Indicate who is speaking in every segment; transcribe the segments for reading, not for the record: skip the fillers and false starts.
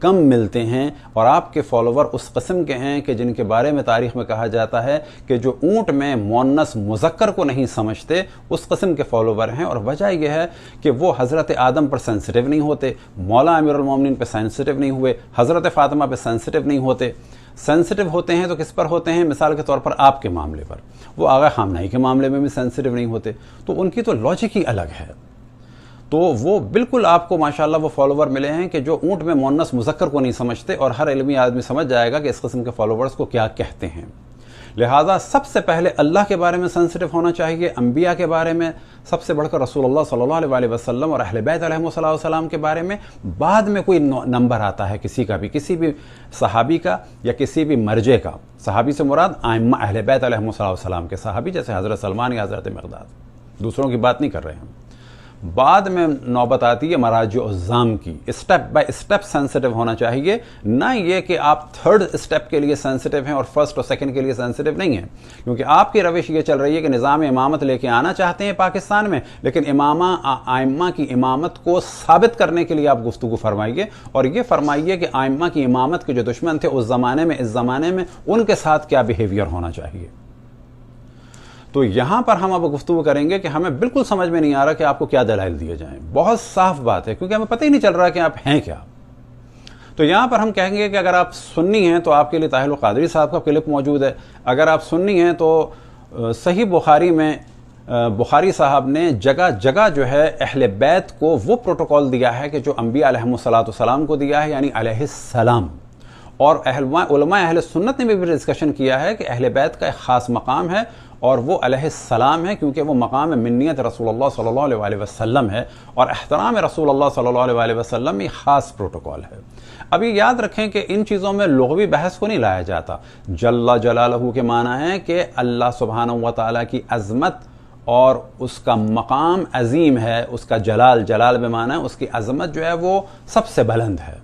Speaker 1: کم ملتے ہیں، اور آپ کے فالوور اس قسم کے ہیں کہ جن کے بارے میں تاریخ میں کہا جاتا ہے کہ جو اونٹ میں مؤنث مذکر کو نہیں سمجھتے اس قسم کے فالوور ہیں۔ اور وجہ یہ ہے کہ وہ حضرت آدم پر سینسٹیو نہیں ہوتے، مولا امیر المومنین پہ سینسٹیو نہیں ہوئے، حضرت فاطمہ پہ سینسٹیو نہیں ہوتے۔ سینسٹیو ہوتے ہیں تو کس پر ہوتے ہیں؟ مثال کے طور پر آپ کے معاملے پر، وہ آغا خامنہئی کے معاملے میں بھی سینسٹیو نہیں ہوتے، تو ان کی تو لاجک ہی الگ ہے۔ تو وہ بالکل آپ کو ماشاءاللہ وہ فالوور ملے ہیں کہ جو اونٹ میں مؤنث مذکر کو نہیں سمجھتے، اور ہر علمی آدمی سمجھ جائے گا کہ اس قسم کے فالوورز کو کیا کہتے ہیں۔ لہٰذا سب سے پہلے اللہ کے بارے میں سینسٹیو ہونا چاہیے، انبیاء کے بارے میں سب سے بڑھ کر رسول اللہ صلی اللہ علیہ وسلم اور اہل بیت علیہم السلام کے بارے میں، بعد میں کوئی نمبر آتا ہے کسی کا بھی، کسی بھی صحابی کا یا کسی بھی مرجع کا۔ صحابی سے مراد ائمہ اہل بیت علیہم السلام کے صحابی، جیسے حضرت سلمان یا حضرت مقداد، دوسروں کی بات نہیں کر رہے ہیں۔ بعد میں نوبت آتی ہے مراجع الزام کی، اسٹیپ بائی اسٹیپ سینسٹیو ہونا چاہیے، نہ یہ کہ آپ تھرڈ اسٹیپ کے لیے سینسٹیو ہیں اور فرسٹ اور سیکنڈ کے لیے سینسٹیو نہیں ہیں، کیونکہ آپ کی روش یہ چل رہی ہے کہ نظام امامت لے کے آنا چاہتے ہیں پاکستان میں، لیکن ائمہ کی امامت کو ثابت کرنے کے لیے آپ گفتگو فرمائیے، اور یہ فرمائیے کہ ائمہ کی امامت کے جو دشمن تھے اس زمانے میں، اس زمانے میں ان کے ساتھ کیا بیہیویئر ہونا چاہیے۔ تو یہاں پر ہم اب گفتگو کریں گے کہ ہمیں بالکل سمجھ میں نہیں آ رہا کہ آپ کو کیا دلائل دیے جائیں، بہت صاف بات ہے، کیونکہ ہمیں پتہ ہی نہیں چل رہا کہ آپ ہیں کیا۔ تو یہاں پر ہم کہیں گے کہ اگر آپ سنی ہیں تو آپ کے لیے طاہر القادری صاحب کا کلپ موجود ہے، اگر آپ سنی ہیں تو صحیح بخاری میں بخاری صاحب نے جگہ جگہ جو ہے اہل بیت کو وہ پروٹوکول دیا ہے کہ جو انبیاء علیہم السلام کو دیا ہے، یعنی علیہ السلام۔ اور علماء اہل سنت نے بھی ڈسکشن کیا ہے کہ اہل بیت کا ایک خاص مقام ہے، اور وہ علیہ السلام ہے، کیونکہ وہ مقام منیت رسول اللہ صلی اللہ علیہ وسلم ہے، اور احترام رسول اللہ صلی اللہ علیہ وسلم ایک خاص پروٹوکول ہے۔ اب یہ یاد رکھیں کہ ان چیزوں میں لغوی بحث کو نہیں لایا جاتا۔ جل جلالہ کے معنی ہے کہ اللہ سبحانہ و تعالیٰ کی عظمت اور اس کا مقام عظیم ہے، اس کا جلال بمعنی ہے اس کی عظمت جو ہے وہ سب سے بلند ہے۔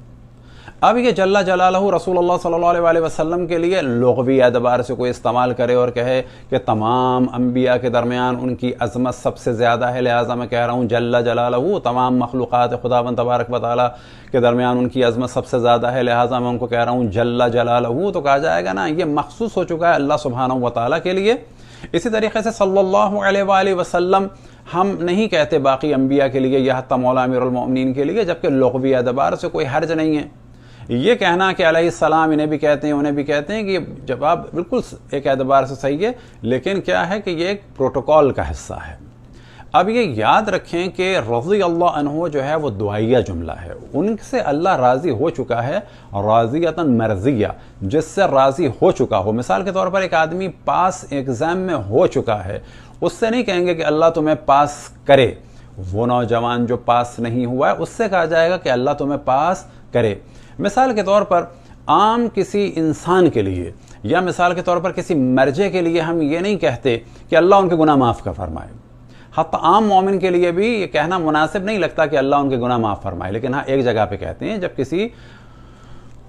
Speaker 1: اب یہ جل جلالہ رسول اللہ صلی اللہ علیہ وسلم کے لیے لغوی اعتبار سے کوئی استعمال کرے اور کہے کہ تمام انبیاء کے درمیان ان کی عظمت سب سے زیادہ ہے، لہٰذا میں کہہ رہا ہوں جل جلالہ، تمام مخلوقات خداوند تبارک و تعالیٰ کے درمیان ان کی عظمت سب سے زیادہ ہے، لہٰذا میں ان کو کہہ رہا ہوں جل جلالہ، تو کہا جائے گا نا یہ مخصوص ہو چکا ہے اللہ سبحانہ و تعالیٰ کے لیے۔ اسی طریقے سے صلی اللہ علیہ وآلہ وسلم ہم نہیں کہتے باقی انبیاء کے لیے یا حتی مولا امیر المؤمنین کے لیے، جبکہ لغوی اعتبار سے کوئی حرج نہیں ہے۔ یہ کہنا کہ علیہ السلام انہیں بھی کہتے ہیں انہیں بھی کہتے ہیں، کہ یہ جواب بالکل ایک اعتبار سے صحیح ہے، لیکن کیا ہے کہ یہ ایک پروٹوکول کا حصہ ہے۔ اب یہ یاد رکھیں کہ رضی اللہ عنہ جو ہے وہ دعائیہ جملہ ہے، ان سے اللہ راضی ہو چکا ہے، راضیۃ مرضیہ، جس سے راضی ہو چکا ہو۔ مثال کے طور پر ایک آدمی پاس ایگزام میں ہو چکا ہے، اس سے نہیں کہیں گے کہ اللہ تمہیں پاس کرے۔ وہ نوجوان جو پاس نہیں ہوا ہے اس سے کہا جائے گا کہ اللہ تمہیں پاس کرے۔ مثال کے طور پر عام کسی انسان کے لیے یا مثال کے طور پر کسی مرجع کے لیے ہم یہ نہیں کہتے کہ اللہ ان کے گناہ معاف کر فرمائے۔ حتی عام مومن کے لیے بھی یہ کہنا مناسب نہیں لگتا کہ اللہ ان کے گناہ معاف فرمائے، لیکن ہاں ایک جگہ پہ کہتے ہیں جب کسی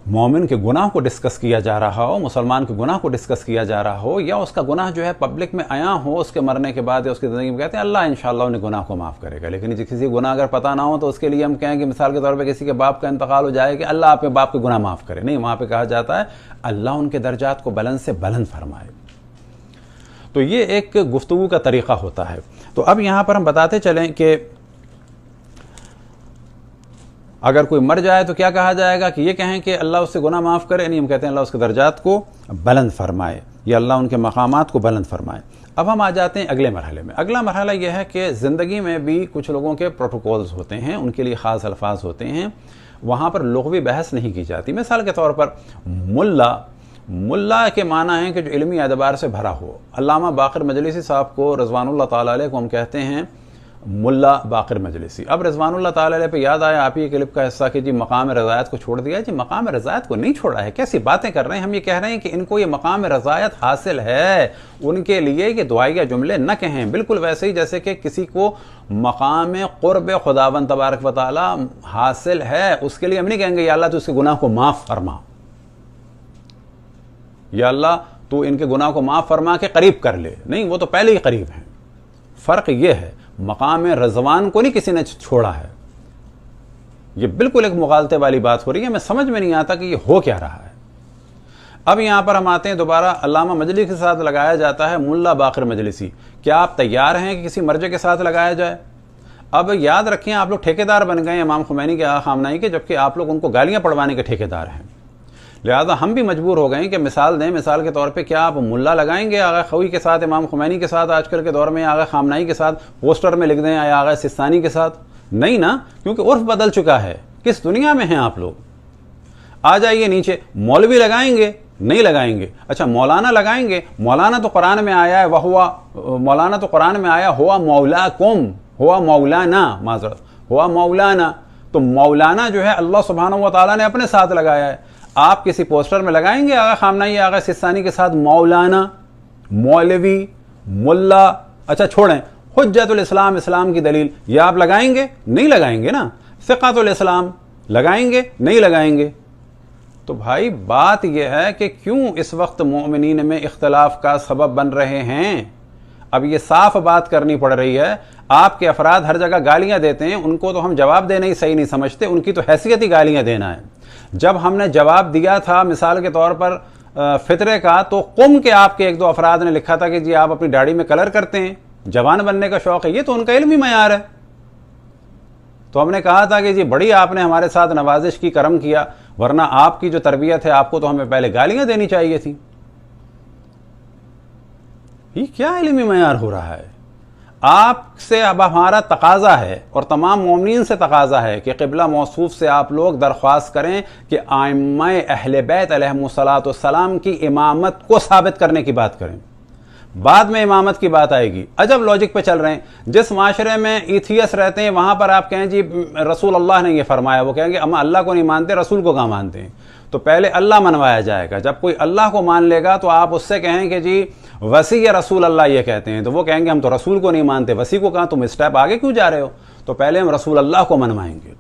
Speaker 1: مومن کے گناہ کو ڈسکس کیا جا رہا ہو، مسلمان کے گناہ کو ڈسکس کیا جا رہا ہو، یا اس کا گناہ جو ہے پبلک میں عیاں ہو اس کے مرنے کے بعد یا اس کی زندگی میں، کہتے ہیں اللہ انشاءاللہ انہیں گناہ کو معاف کرے گا۔ لیکن کسی گناہ اگر پتہ نہ ہو تو اس کے لیے ہم کہیں کہ مثال کے طور پہ کسی کے باپ کا انتقال ہو جائے کہ اللہ آپ کے باپ کے گناہ معاف کرے، نہیں، وہاں پہ کہا جاتا ہے اللہ ان کے درجات کو بلند سے بلند فرمائے۔ تو یہ ایک گفتگو کا طریقہ ہوتا ہے۔ تو اب یہاں پر ہم بتاتے چلیں کہ اگر کوئی مر جائے تو کیا کہا جائے گا کہ یہ کہیں کہ اللہ اس سے گناہ معاف کرے، نہیں، ہم کہتے ہیں اللہ اس کے درجات کو بلند فرمائے یا اللہ ان کے مقامات کو بلند فرمائے۔ اب ہم آ جاتے ہیں اگلے مرحلے میں۔ اگلا مرحلہ یہ ہے کہ زندگی میں بھی کچھ لوگوں کے پروٹوکولز ہوتے ہیں، ان کے لیے خاص الفاظ ہوتے ہیں، وہاں پر لغوی بحث نہیں کی جاتی۔ مثال کے طور پر ملا کے معنی ہے کہ جو علمی اعتبار سے بھرا ہو۔ علامہ باقر مجلسی صاحب کو رضوان اللہ تعالیٰ علیہ کو ہم کہتے ہیں ملا باقر مجلسی۔ اب رضوان اللہ تعالیٰ علیہ پہ یاد آیا آپ ہی کلپ کا حصہ کہ جی مقام رضایت کو چھوڑ دیا۔ جی مقام رضایت کو نہیں چھوڑا ہے، کیسی باتیں کر رہے ہیں؟ ہم یہ کہہ رہے ہیں کہ ان کو یہ مقام رضایت حاصل ہے، ان کے لیے یہ دعائیہ جملے نہ کہیں، بالکل ویسے ہی جیسے کہ کسی کو مقام قرب خداوند تبارک و تعالیٰ حاصل ہے، اس کے لیے ہم نہیں کہیں گے یا اللہ تو اس کے گناہ کو معاف فرما، یا اللہ تو ان کے گناہ کو معاف فرما کے قریب کر لے، نہیں، وہ تو پہلے ہی قریب ہیں۔ فرق یہ ہے، مقام رضوان کو نہیں کسی نے چھوڑا ہے، یہ بالکل ایک مغالطے والی بات ہو رہی ہے. میں سمجھ میں نہیں آتا کہ یہ ہو کیا رہا ہے. اب یہاں پر ہم آتے ہیں دوبارہ علامہ مجلسی کے ساتھ لگایا جاتا ہے ملا باقر مجلسی. کیا آپ تیار ہیں کہ کسی مرجع کے ساتھ لگایا جائے؟ اب یاد رکھیں آپ لوگ ٹھیکیدار بن گئے امام خمینی کے، آقا خامنہئی کے، جبکہ آپ لوگ ان کو گالیاں پڑھوانے کے ٹھیکیدار ہیں. لہذا ہم بھی مجبور ہو گئے کہ مثال دیں. مثال کے طور پہ کیا آپ ملا لگائیں گے آقا خوئی کے ساتھ، امام خمینی کے ساتھ آج کل کے دور میں، آقا خامنہئی کے ساتھ پوسٹر میں لکھ دیں یا آقا سستانی کے ساتھ؟ نہیں نا، کیونکہ عرف بدل چکا ہے. کس دنیا میں ہیں آپ لوگ؟ آ جائیے نیچے. مولوی لگائیں گے؟ نہیں لگائیں گے. اچھا مولانا لگائیں گے؟ مولانا تو قرآن میں آیا ہے، مولانا تو قرآن میں آیا ہوا مولاکم، ہوا مولانا، معذرت ہوا مولانا. تو مولانا جو ہے اللہ سبحانہ و تعالیٰ نے اپنے ساتھ لگایا ہے. آپ کسی پوسٹر میں لگائیں گے آقا خامنہئی آقا سستانی کے ساتھ مولانا، مولوی، ملا؟ اچھا چھوڑیں، حجت الاسلام، اسلام کی دلیل، یہ آپ لگائیں گے؟ نہیں لگائیں گے نا. فقہ الاسلام لگائیں گے؟ نہیں لگائیں گے. تو بھائی بات یہ ہے کہ کیوں اس وقت مومنین میں اختلاف کا سبب بن رہے ہیں. اب یہ صاف بات کرنی پڑ رہی ہے. آپ کے افراد ہر جگہ گالیاں دیتے ہیں، ان کو تو ہم جواب دینا ہی صحیح نہیں سمجھتے، ان کی تو حیثیت ہی گالیاں دینا ہے. جب ہم نے جواب دیا تھا مثال کے طور پر فطرے کا، تو قم کے آپ کے ایک دو افراد نے لکھا تھا کہ جی آپ اپنی داڑھی میں کلر کرتے ہیں، جوان بننے کا شوق ہے. یہ تو ان کا علمی معیار ہے. تو ہم نے کہا تھا کہ جی بڑی آپ نے ہمارے ساتھ نوازش کی، کرم کیا، ورنہ آپ کی جو تربیت ہے آپ کو تو ہمیں پہلے گالیاں دینی چاہیے تھی. یہ کیا علمی معیار ہو رہا ہے؟ آپ سے اب ہمارا تقاضا ہے اور تمام مومنین سے تقاضا ہے کہ قبلہ موصوف سے آپ لوگ درخواست کریں کہ ائمہ اہل بیت علیہم الصلوۃ والسلام کی امامت کو ثابت کرنے کی بات کریں. بعد میں امامت کی بات آئے گی. عجب لاجک پہ چل رہے ہیں. جس معاشرے میں ایتھیس رہتے ہیں وہاں پر آپ کہیں جی رسول اللہ نے یہ فرمایا، وہ کہیں گے ہم اللہ کو نہیں مانتے، رسول کو کہاں مانتے ہیں. تو پہلے اللہ منوایا جائے گا. جب کوئی اللہ کو مان لے گا تو آپ اس سے کہیں کہ جی وسیع رسول اللہ یہ کہتے ہیں، تو وہ کہیں گے ہم تو رسول کو نہیں مانتے، وسیع کو کہاں، تم اسٹیپ آگے کیوں جا رہے ہو. تو پہلے ہم رسول اللہ کو منوائیں گے.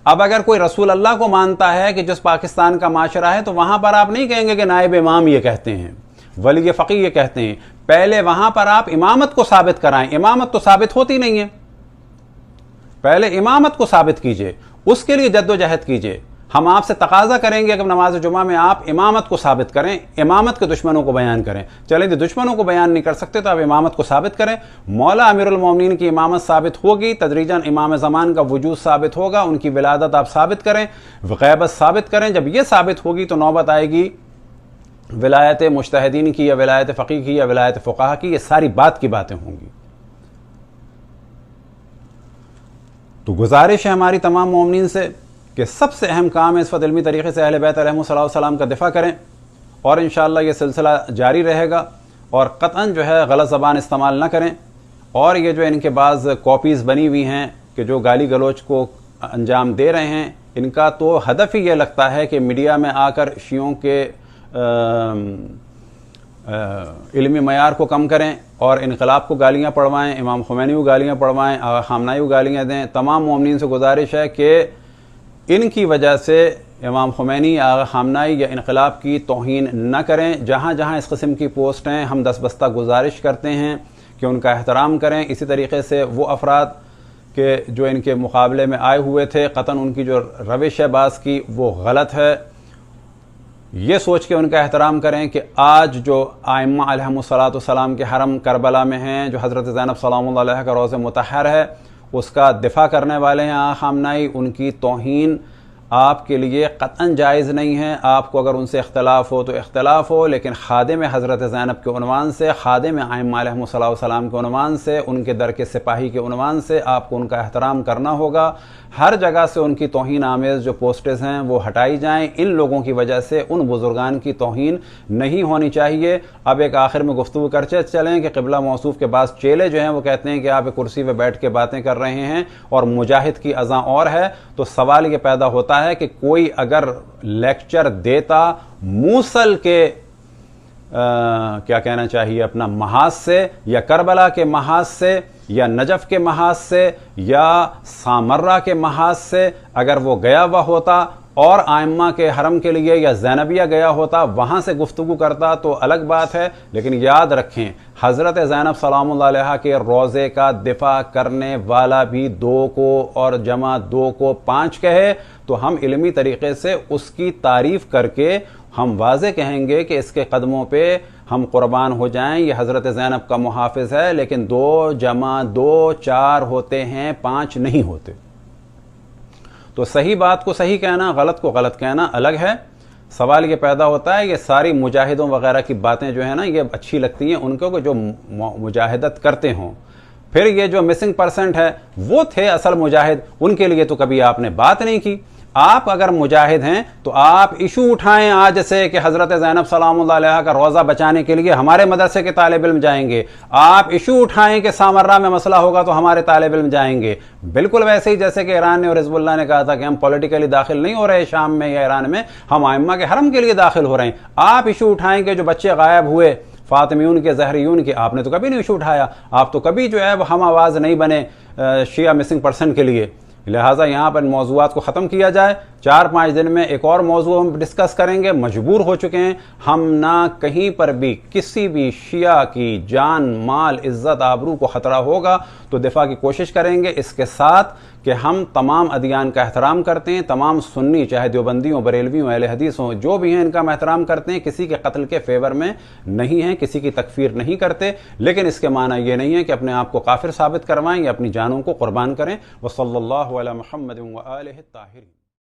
Speaker 1: اب اگر کوئی رسول اللہ کو مانتا ہے کہ جس پاکستان کا معاشرہ ہے، تو وہاں پر آپ نہیں کہیں گے کہ نائب امام یہ کہتے ہیں، ولی فقیہ یہ کہتے ہیں. پہلے وہاں پر آپ امامت کو ثابت کرائیں. امامت تو ثابت ہوتی نہیں ہے. پہلے امامت کو ثابت کیجئے، اس کے لیے جد و جہد کیجئے. ہم آپ سے تقاضا کریں گے کہ نماز جمعہ میں آپ امامت کو ثابت کریں، امامت کے دشمنوں کو بیان کریں. چلیں جی دشمنوں کو بیان نہیں کر سکتے تو آپ امامت کو ثابت کریں. مولا امیر المومنین کی امامت ثابت ہوگی، تدریجاً امام زمان کا وجود ثابت ہوگا، ان کی ولادت آپ ثابت کریں، غیبت ثابت کریں. جب یہ ثابت ہوگی تو نوبت آئے گی ولایت مجتہدین کی یا ولایت فقیہ کی یا ولایت فقہا کی. یہ ساری بات کی باتیں ہوں گی. تو گزارش ہے ہماری تمام مومنین سے کہ سب سے اہم کام ہے اس وقت علمی طریقے سے اہل بیت علیہم السلام کا دفاع کریں، اور انشاءاللہ یہ سلسلہ جاری رہے گا. اور قطعاً جو ہے غلط زبان استعمال نہ کریں. اور یہ جو ان کے بعض کاپیز بنی ہوئی ہیں کہ جو گالی گلوچ کو انجام دے رہے ہیں، ان کا تو ہدف ہی یہ لگتا ہے کہ میڈیا میں آ کر شیعوں کے علمی معیار کو کم کریں اور انقلاب کو گالیاں پڑھوائیں، امام خمینی کو گالیاں پڑھوائیں، آقا خامنہئی کو گالیاں دیں. تمام مومنین سے گزارش ہے کہ ان کی وجہ سے امام خمینی، آقا خامنہئی یا انقلاب کی توہین نہ کریں. جہاں جہاں اس قسم کی پوسٹ ہیں ہم دست بستہ گزارش کرتے ہیں کہ ان کا احترام کریں. اسی طریقے سے وہ افراد کہ جو ان کے مقابلے میں آئے ہوئے تھے، قطعاً ان کی جو روش ہے بعض کی وہ غلط ہے. یہ سوچ کے ان کا احترام کریں کہ آج جو ائمہ علیہم السلام کے حرم کربلا میں ہیں، جو حضرت زینب سلام اللہ علیہ کا روض مطہر ہے، اس کا دفاع کرنے والے ہیں آقا خامنہئی. ان کی توہین آپ کے لیے قطعاً جائز نہیں ہے. آپ کو اگر ان سے اختلاف ہو تو اختلاف ہو، لیکن خادم حضرت زینب کے عنوان سے، خادم ائمہ علیہم السلام کے عنوان سے، ان کے در کے سپاہی کے عنوان سے آپ کو ان کا احترام کرنا ہوگا. ہر جگہ سے ان کی توہین آمیز جو پوسٹرز ہیں وہ ہٹائی جائیں. ان لوگوں کی وجہ سے ان بزرگان کی توہین نہیں ہونی چاہیے. اب ایک آخر میں گفتگو کرتے چلیں کہ قبلہ موصوف کے بعض چیلے جو ہیں وہ کہتے ہیں کہ آپ ایک کرسی پہ بیٹھ کے باتیں کر رہے ہیں اور مجاہد کی اذاں اور ہے. تو سوال یہ پیدا ہوتا ہے کہ کوئی اگر لیکچر دیتا موصل کے کیا کہنا چاہیے اپنا محاذ سے، یا کربلا کے محاذ سے، یا نجف کے محاذ سے، یا سامرہ کے محاذ سے اگر وہ گیا ہوا ہوتا اور آئمہ کے حرم کے لیے یا زینبیہ گیا ہوتا، وہاں سے گفتگو کرتا تو الگ بات ہے، لیکن یاد رکھیں حضرت زینب سلام اللہ علیہا کے روضے کا دفاع کرنے والا بھی 2 کو اور جمع 2 کو 5 کہے تو ہم علمی طریقے سے اس کی تعریف کر کے ہم واضح کہیں گے کہ اس کے قدموں پہ ہم قربان ہو جائیں، یہ حضرت زینب کا محافظ ہے، لیکن 2 جمع 2 4 ہوتے ہیں، 5 نہیں ہوتے۔ تو صحیح بات کو صحیح کہنا، غلط کو غلط کہنا الگ ہے۔ سوال یہ پیدا ہوتا ہے، یہ ساری مجاہدوں وغیرہ کی باتیں جو ہیں نا، یہ اچھی لگتی ہیں ان کو جو مجاہدت کرتے ہوں، پھر یہ جو مسنگ پرسنٹ ہے وہ تھے اصل مجاہد، ان کے لیے تو کبھی آپ نے بات نہیں کی۔ آپ اگر مجاہد ہیں تو آپ ایشو اٹھائیں آج سے کہ حضرت زینب سلام اللہ علیہ کا روزہ بچانے کے لیے ہمارے مدرسے کے طالب علم جائیں گے، آپ ایشو اٹھائیں کہ سامرہ میں مسئلہ ہوگا تو ہمارے طالب علم جائیں گے، بالکل ویسے ہی جیسے کہ ایران نے اور حزب اللہ نے کہا تھا کہ ہم پولیٹیکلی داخل نہیں ہو رہے شام میں یا ایران میں، ہم ائمہ کے حرم کے لیے داخل ہو رہے ہیں۔ آپ ایشو اٹھائیں کہ جو بچے غائب ہوئے فاطمیون کے زہریون کے، آپ نے تو کبھی نہیں ایشو اٹھایا، آپ تو کبھی جو ہے ہم آواز نہیں بنے شیعہ مسنگ پرسن کے لیے۔ لہٰذا یہاں پر موضوعات کو ختم کیا جائے، 4-5 دن میں ایک اور موضوع ہم ڈسکس کریں گے، مجبور ہو چکے ہیں ہم، نہ کہیں پر بھی کسی بھی شیعہ کی جان مال عزت آبرو کو خطرہ ہوگا تو دفاع کی کوشش کریں گے، اس کے ساتھ کہ ہم تمام ادیان کا احترام کرتے ہیں، تمام سنی چاہے دیوبندیوں بریلویوں اہل حدیث ہوں جو بھی ہیں ان کا ہم احترام کرتے ہیں، کسی کے قتل کے فیور میں نہیں ہیں، کسی کی تکفیر نہیں کرتے، لیکن اس کے معنی یہ نہیں ہے کہ اپنے آپ کو کافر ثابت کروائیں یا اپنی جانوں کو قربان کریں۔ وصلی اللہ علی محمد و آلہ الطاہرین۔